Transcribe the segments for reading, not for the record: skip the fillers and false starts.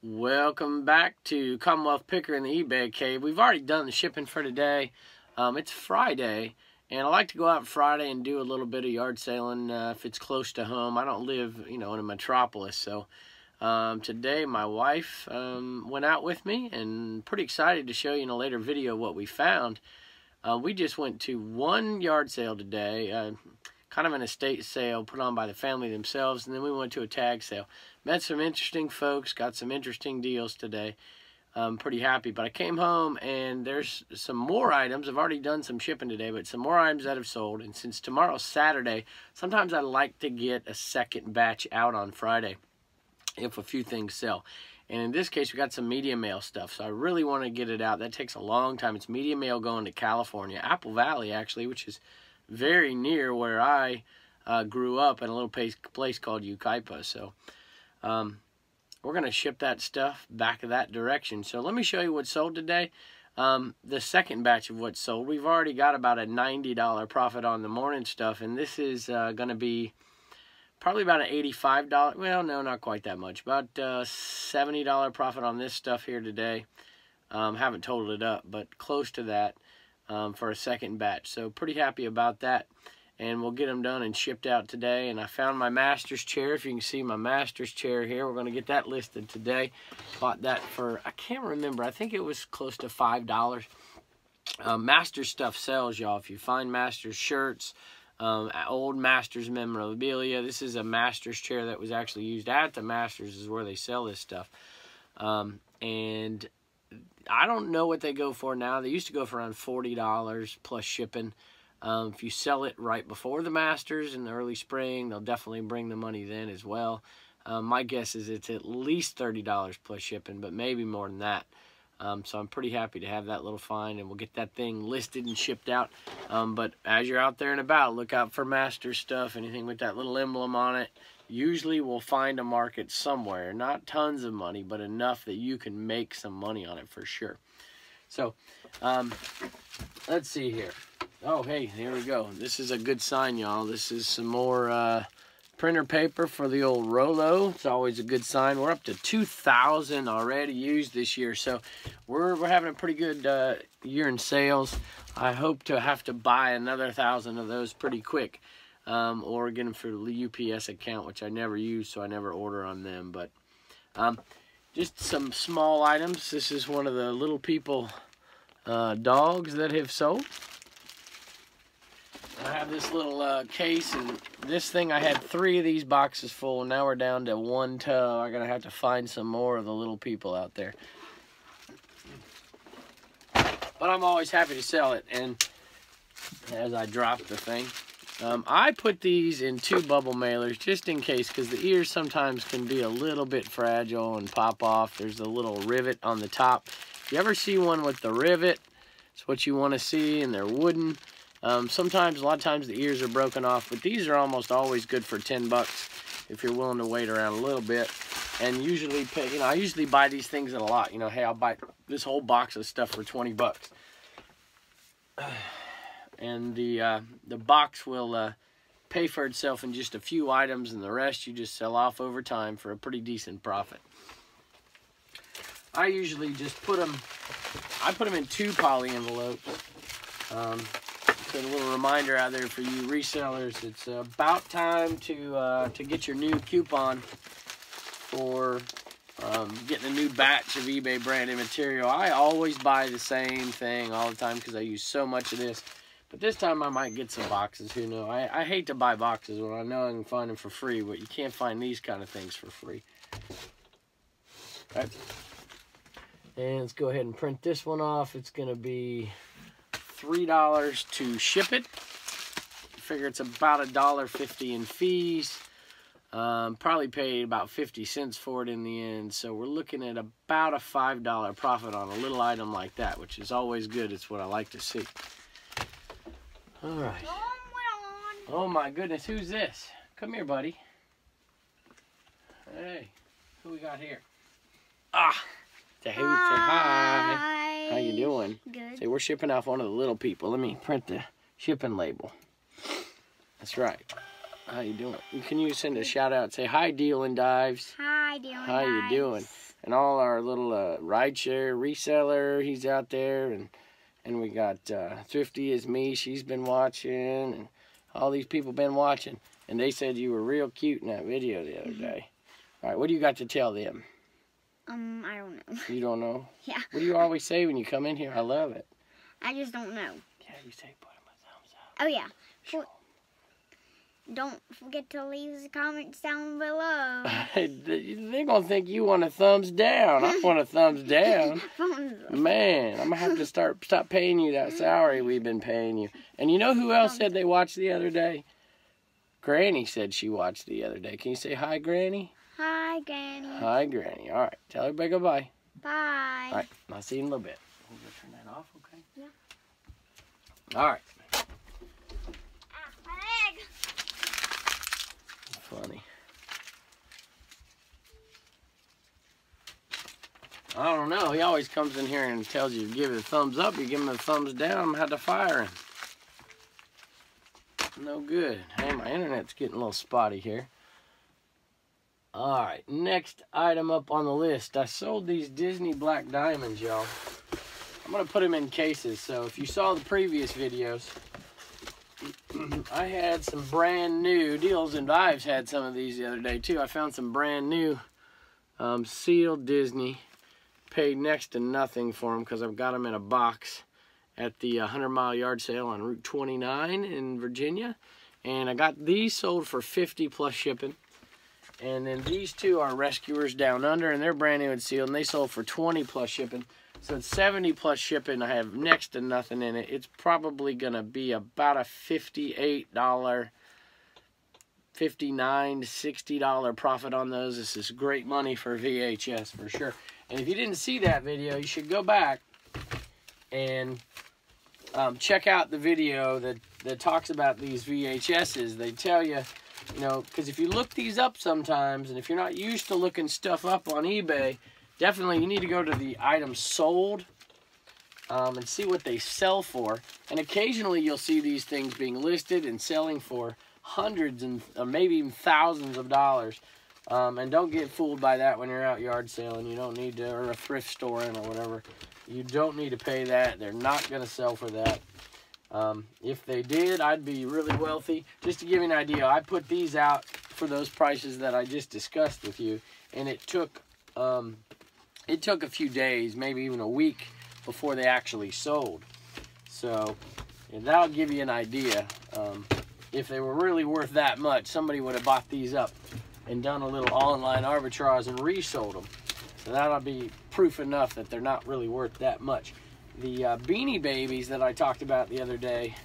Welcome back to Commonwealthpicker in the eBay Cave. We've already done the shipping for today. It's Friday, and I like to go out Friday and do a little bit of yard sailing if it's close to home. I don't live, in a metropolis, so today my wife went out with me, and pretty excited to show you in a later video what we found. We just went to one yard sale today, kind of an estate sale put on by the family themselves, and then we went to a tag sale. Met some interesting folks, got some interesting deals today. I'm pretty happy, but I came home and there's some more items. I've already done some shipping today, but some more items that have sold. And since tomorrow's Saturday, sometimes I like to get a second batch out on Friday if a few things sell. And in this case, we got some media mail stuff, so I really want to get it out. That takes a long time. It's media mail going to California, Apple Valley actually, which is very near where I grew up in a little place called Yucaipa. So we're going to ship that stuff back that direction. So let me show you what sold today. The second batch of what's sold, we've already got about a $90 profit on the morning stuff, and this is going to be probably about an $85, well, no, not quite that much, about $70 profit on this stuff here today. Haven't totaled it up, but close to that for a second batch. So pretty happy about that. And we'll get them done and shipped out today. And I found my master's chair. If you can see my master's chair here, we're going to get that listed today. Bought that for, I can't remember, I think it was close to $5. Master's stuff sells, y'all. If you find master's shirts, old master's memorabilia, this is a master's chair that was actually used at the master's, is where they sell this stuff. And I don't know what they go for now. They used to go for around $40 plus shipping. If you sell it right before the Masters in the early spring, they'll definitely bring the money then as well. My guess is it's at least $30 plus shipping, but maybe more than that. So I'm pretty happy to have that little find, and we'll get that thing listed and shipped out. But as you're out there and about, look out for Masters stuff, anything with that little emblem on it. Usually we'll find a market somewhere. Not tons of money, but enough that you can make some money on it for sure. So let's see here. Oh, hey, here we go. This is a good sign, y'all. This is some more printer paper for the old Rolo. It's always a good sign. We're up to 2,000 already used this year, so we're having a pretty good year in sales. I hope to have to buy another 1,000 of those pretty quick, or get them for the UPS account, which I never use, so I never order on them. But just some small items. This is one of the little people dogs that have sold. I have this little case, and this thing, I had 3 of these boxes full, and now we're down to 1 tub. I'm going to have to find some more of the little people out there. But I'm always happy to sell it, and as I drop the thing, I put these in 2 bubble mailers just in case, because the ears sometimes can be a little bit fragile and pop off. There's a little rivet on the top. If you ever see one with the rivet, it's what you want to see, and they're wooden. Sometimes, a lot of times the ears are broken off, but these are almost always good for 10 bucks if you're willing to wait around a little bit. And usually pay, I usually buy these things at a lot. Hey, I'll buy this whole box of stuff for 20 bucks. And the box will pay for itself in just a few items, and the rest you just sell off over time for a pretty decent profit. I usually just put them in 2 poly envelopes. A little reminder out there for you resellers. It's about time to get your new coupon for getting a new batch of eBay branded material. I always buy the same thing all the time because I use so much of this. But this time I might get some boxes. Who knows? I hate to buy boxes when I know I can find them for free, but you can't find these kind of things for free. All right. And let's go ahead and print this one off. It's going to be $3 to ship it. Figure it's about $1.50 in fees. Probably paid about 50 cents for it in the end. So we're looking at about a $5 profit on a little item like that, which is always good. It's what I like to see. All right. Oh my goodness, who's this? Come here, buddy. Hey, who we got here? Say hi. How you doing? Good. Say, we're shipping off one of the little people. Let me print the shipping label. That's right. How you doing? You can send a shout out. Say hi, Deal and Dives. Hi, Deal and How Dives. you doing? and all our little rideshare reseller. He's out there, and we got Thrifty is me. She's been watching, and all these people been watching. And they said you were real cute in that video the other day. All right, what do you got to tell them? I don't know. You don't know? Yeah. What do you always say when you come in here? I love it. I just don't know. Yeah, you say put them a thumbs up. Oh, yeah. Sure. Don't forget to leave the comments down below. They're going to think you want a thumbs down. I want a thumbs down. Man, I'm going to have to stop paying you that salary we've been paying you. And you know who else said they watched the other day? Granny said she watched the other day. Can you say hi, Granny? Hi, Granny. Hi, Granny. All right. Tell everybody goodbye. Bye. All right. I'll see you in a little bit. We'll go turn that off, okay? Yeah. All right. My leg. Funny. I don't know. He always comes in here and tells you to give it a thumbs up. You give him a thumbs down, I'm going to have to fire him. No good. Hey, my internet's getting a little spotty here. Alright, next item up on the list. I sold these Disney Black Diamonds, y'all. I'm going to put them in cases. So if you saw the previous videos, I had some brand new deals, and Ives had some of these the other day too. I found some brand new sealed Disney. Paid next to nothing for them because I've got them in a box at the 100-mile yard sale on Route 29 in Virginia. And I got these sold for $50 plus shipping. And then these two are Rescuers Down Under, and they're brand new and sealed, and they sold for $20 plus shipping. So it's $70 plus shipping. I have next to nothing in it. It's probably going to be about a $58, $59 to $60 profit on those. This is great money for VHS for sure. And if you didn't see that video, you should go back and check out the video that talks about these VHSs. They tell you, you know, because if you look these up sometimes, and if you're not used to looking stuff up on eBay, definitely you need to go to the items sold and see what they sell for. And occasionally you'll see these things being listed and selling for hundreds and maybe even thousands of dollars. And don't get fooled by that when you're out yard sailing. You don't need to, or a thrift store in or whatever. You don't need to pay that. They're not going to sell for that. If they did, I'd be really wealthy. Just to give you an idea, I put these out for those prices that I just discussed with you, and it took a few days, maybe even a week, before they actually sold. So that'll give you an idea. If they were really worth that much, somebody would have bought these up and done a little online arbitrage and resold them. So that'll be proof enough that they're not really worth that much. The Beanie Babies that I talked about the other day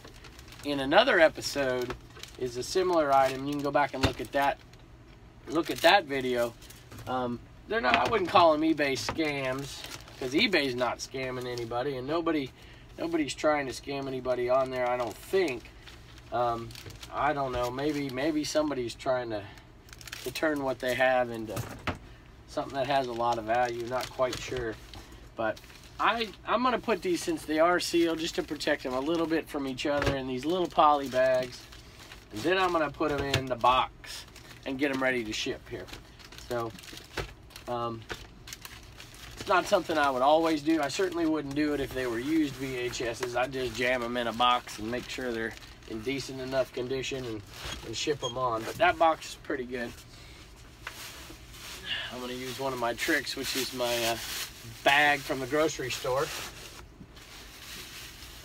in another episode is a similar item. You can go back and look at that video. They're not, I wouldn't call them eBay scams, because eBay's not scamming anybody, and nobody's trying to scam anybody on there, I don't think. I don't know, maybe somebody's trying to turn what they have into something that has a lot of value, not quite sure. But I'm going to put these, since they are sealed, just to protect them a little bit from each other, in these little poly bags. And then I'm going to put them in the box and get them ready to ship here. So it's not something I would always do. I certainly wouldn't do it if they were used VHSs. I'd just jam them in a box and make sure they're in decent enough condition and ship them on. But that box is pretty good. I'm going to use one of my tricks, which is my bag from the grocery store.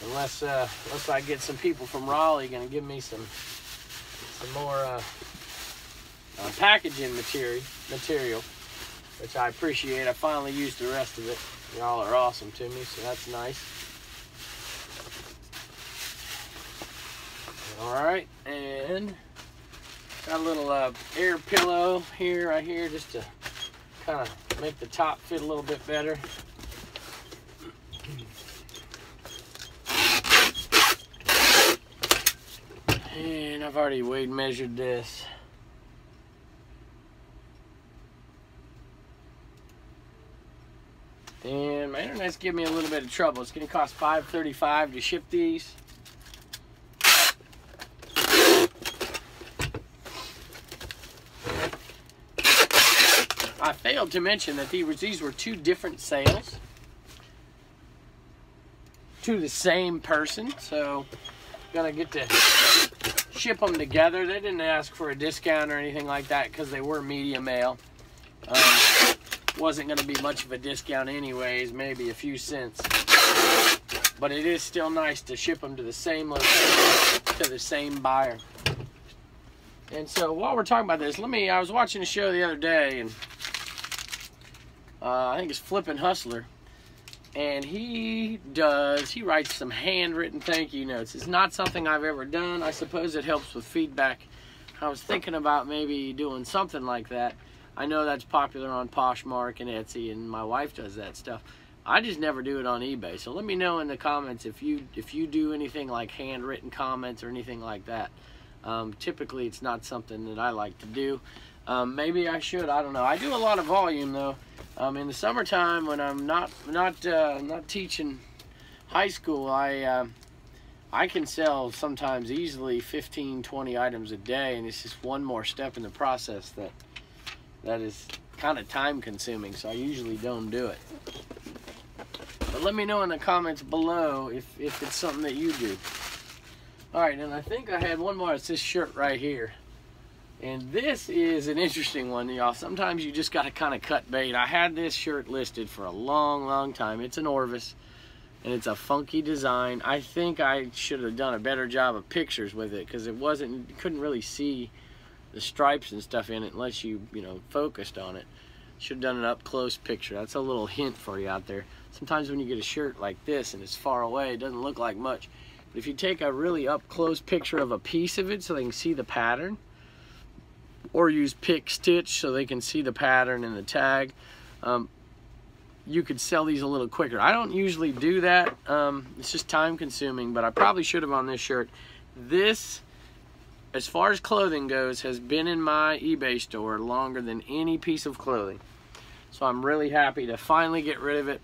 Unless I get some people from Raleigh going to give me some more packaging material, which I appreciate. I finally used the rest of it. Y'all are awesome to me, so that's nice. All right, and got a little air pillow here, right here, just to kind of make the top fit a little bit better. And I've already weighed and measured this. And my internet's giving me a little bit of trouble. It's going to cost $5.35 to ship these. I failed to mention that these were 2 different sales to the same person, so gonna get to ship them together. They didn't ask for a discount or anything like that because they were medium mail. Wasn't gonna be much of a discount anyways, maybe a few cents, but it is still nice to ship them to the same location, to the same buyer. And so while we're talking about this, I was watching a show the other day, and I think it's Flippin' Hustler, and he writes some handwritten thank you notes. It's not something I've ever done. I suppose it helps with feedback. I was thinking about maybe doing something like that. I know that's popular on Poshmark and Etsy, and my wife does that stuff. I just never do it on eBay. So let me know in the comments if you do anything like handwritten comments or anything like that. Typically, it's not something that I like to do. Maybe I should. I don't know. I do a lot of volume though. In the summertime, when I'm not teaching high school, I can sell sometimes easily 15, 20 items a day, and it's just one more step in the process that is kind of time consuming, so I usually don't do it. But let me know in the comments below if it's something that you do. Alright, and I think I had one more. It's this shirt right here. And this is an interesting one, y'all. Sometimes you just got to kind of cut bait. I had this shirt listed for a long, long time. It's an Orvis, and it's a funky design. I think I should have done a better job of pictures with it because you couldn't really see the stripes and stuff in it unless you focused on it. Should have done an up close picture. That's a little hint for you out there. Sometimes when you get a shirt like this and it's far away, it doesn't look like much. But if you take a really up close picture of a piece of it so they can see the pattern, or use pick stitch so they can see the pattern and the tag, you could sell these a little quicker. I don't usually do that. It's just time consuming, but I probably should have on this shirt. This, as far as clothing goes, has been in my eBay store longer than any piece of clothing. So I'm really happy to finally get rid of it.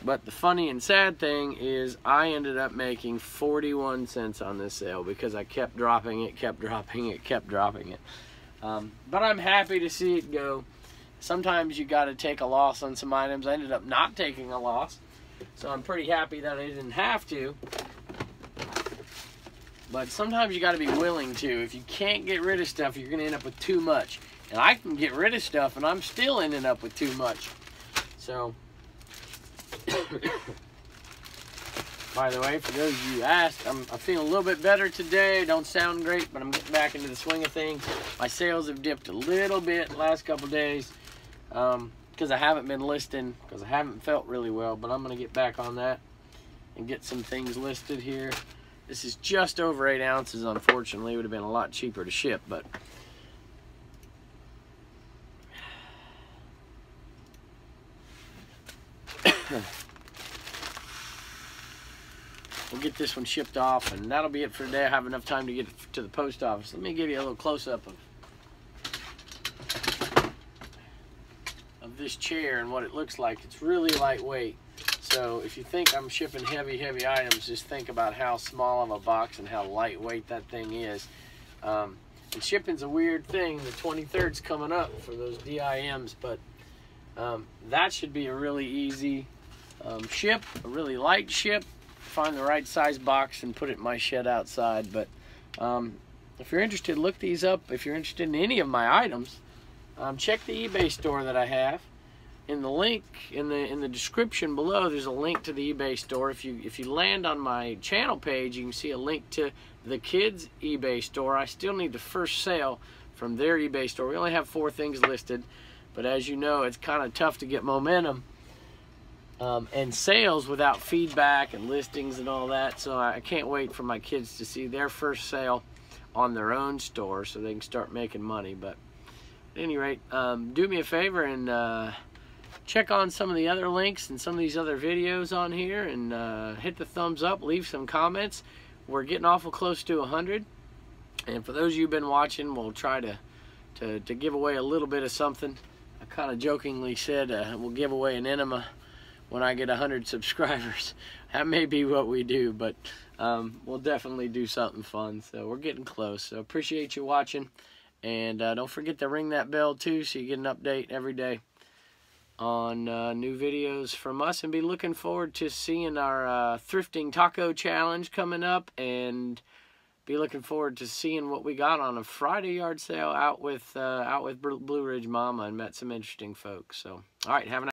But the funny and sad thing is I ended up making 41 cents on this sale because I kept dropping it, kept dropping it, kept dropping it. But I'm happy to see it go. Sometimes you got to take a loss on some items. I ended up not taking a loss, so I'm pretty happy that I didn't have to. But sometimes you got to be willing to. If you can't get rid of stuff, you're going to end up with too much. And I can get rid of stuff, and I'm still ending up with too much. So, by the way, for those of you who asked, I'm feeling a little bit better today. Don't sound great, but I'm getting back into the swing of things. My sales have dipped a little bit the last couple days because I haven't been listing, because I haven't felt really well, but I'm going to get back on that and get some things listed here. This is just over 8 ounces, unfortunately. It would have been a lot cheaper to ship, but we'll get this one shipped off, and that'll be it for today. I have enough time to get it to the post office. Let me give you a little close-up of this chair and what it looks like. It's really lightweight. So if you think I'm shipping heavy items, just think about how small of a box and how lightweight that thing is. And shipping's a weird thing. The 23rd's coming up for those DIMs, but that should be a really easy ship, a really light ship. Find the right size box and put it in my shed outside. But if you're interested, look these up. If you're interested in any of my items, check the eBay store that I have. In the link in the description below, there's a link to the eBay store. If you land on my channel page, you can see a link to the kids eBay store. I still need the first sale from their eBay store. We only have 4 things listed, but as you know, it's kind of tough to get momentum and sales without feedback and listings and all that. So I can't wait for my kids to see their first sale on their own store so they can start making money. But at any rate, do me a favor and check on some of the other links and some of these other videos on here, and hit the thumbs up, leave some comments. We're getting awful close to 100, and for those of you who've been watching, we'll try to give away a little bit of something. I kind of jokingly said we'll give away an enema when I get 100 subscribers. That may be what we do, but we'll definitely do something fun. So we're getting close. So appreciate you watching, and don't forget to ring that bell too so you get an update every day. on new videos from us, and be looking forward to seeing our thrifting taco challenge coming up, and be looking forward to seeing what we got on a Friday yard sale out with Blue Ridge Mama, and met some interesting folks. So, all right, have a nice